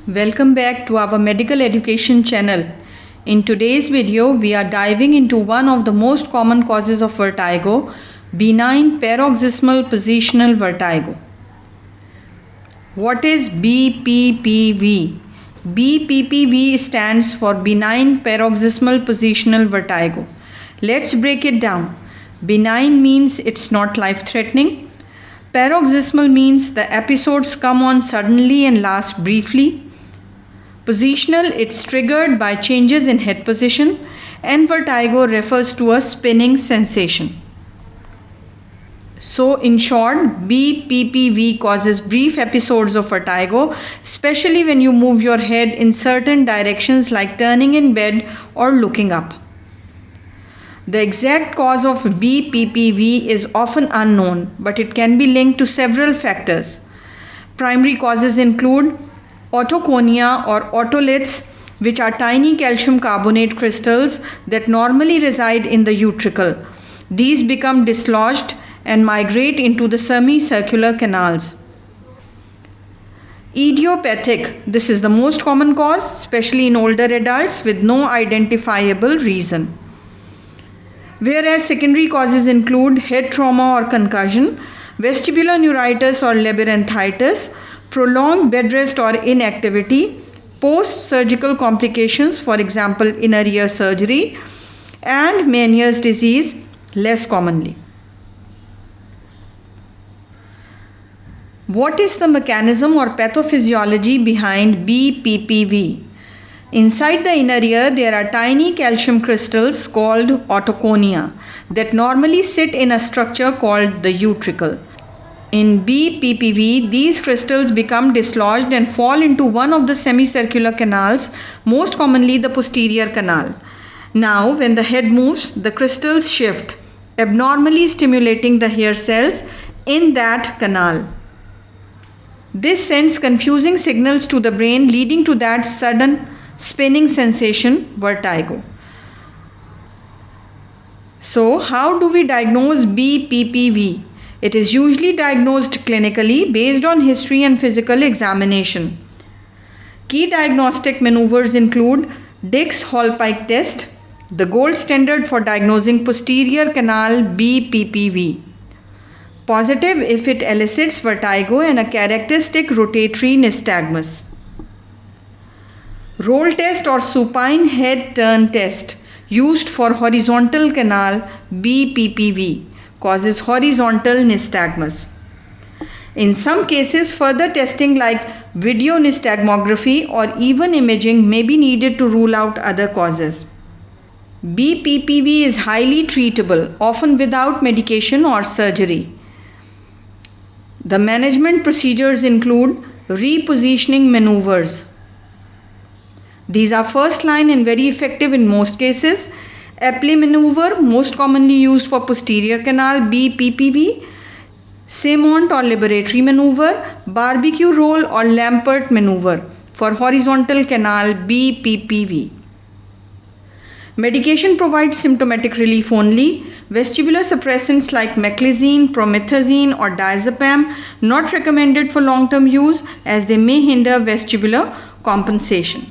Welcome back to our medical education channel. In today's video, we are diving into one of the most common causes of vertigo, benign paroxysmal positional vertigo. What is BPPV? BPPV stands for benign paroxysmal positional vertigo. Let's break it down. Benign means it's not life-threatening. Paroxysmal means the episodes come on suddenly and last briefly. Positional, it's triggered by changes in head position, and vertigo refers to a spinning sensation. So in short, BPPV causes brief episodes of vertigo, especially when you move your head in certain directions like turning in bed or looking up. The exact cause of BPPV is often unknown, but it can be linked to several factors. Primary causes include otoconia or otoliths, which are tiny calcium carbonate crystals that normally reside in the utricle. These become dislodged and migrate into the semicircular canals. Idiopathic, this is the most common cause, especially in older adults with no identifiable reason. Whereas secondary causes include head trauma or concussion, vestibular neuritis or labyrinthitis, prolonged bed rest or inactivity, post-surgical complications, for example, inner ear surgery, and Meniere's disease less commonly. What is the mechanism or pathophysiology behind BPPV? Inside the inner ear, there are tiny calcium crystals called otoconia that normally sit in a structure called the utricle. In BPPV, these crystals become dislodged and fall into one of the semicircular canals, most commonly the posterior canal. Now, when the head moves, the crystals shift, abnormally stimulating the hair cells in that canal. This sends confusing signals to the brain, leading to that sudden spinning sensation, vertigo. So, how do we diagnose BPPV? It is usually diagnosed clinically based on history and physical examination. Key diagnostic maneuvers include Dix-Hallpike test, the gold standard for diagnosing posterior canal BPPV. Positive if it elicits vertigo and a characteristic rotatory nystagmus. Roll test or supine head turn test used for horizontal canal BPPV causes horizontal nystagmus. In some cases, further testing like video nystagmography or even imaging may be needed to rule out other causes. BPPV is highly treatable, often without medication or surgery. The management procedures include repositioning maneuvers. These are first line and very effective in most cases. Epley maneuver, most commonly used for posterior canal BPPV. Semont or liberatory maneuver, barbecue roll or Lampert maneuver for horizontal canal BPPV. Medication provides symptomatic relief only. Vestibular suppressants like meclizine, promethazine or diazepam not recommended for long-term use as they may hinder vestibular compensation.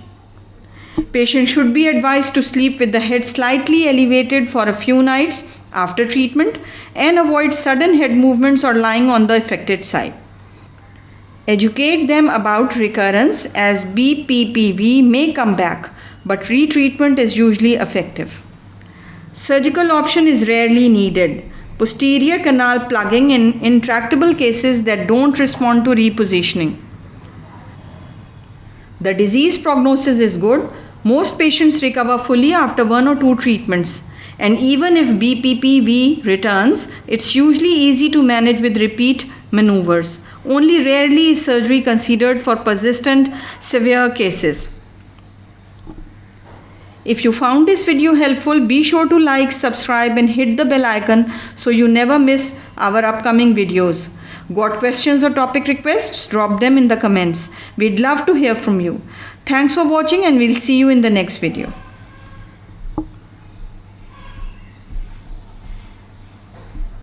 Patient should be advised to sleep with the head slightly elevated for a few nights after treatment and avoid sudden head movements or lying on the affected side. Educate them about recurrence as BPPV may come back, but retreatment is usually effective. Surgical option is rarely needed. Posterior canal plugging in intractable cases that don't respond to repositioning. The disease prognosis is good. Most patients recover fully after 1 or 2 treatments. And even if BPPV returns, it's usually easy to manage with repeat maneuvers. Only rarely is surgery considered for persistent, severe cases. If you found this video helpful, be sure to like, subscribe and hit the bell icon so you never miss our upcoming videos. Got questions or topic requests? Drop them in the comments. We'd love to hear from you. Thanks for watching and we'll see you in the next video.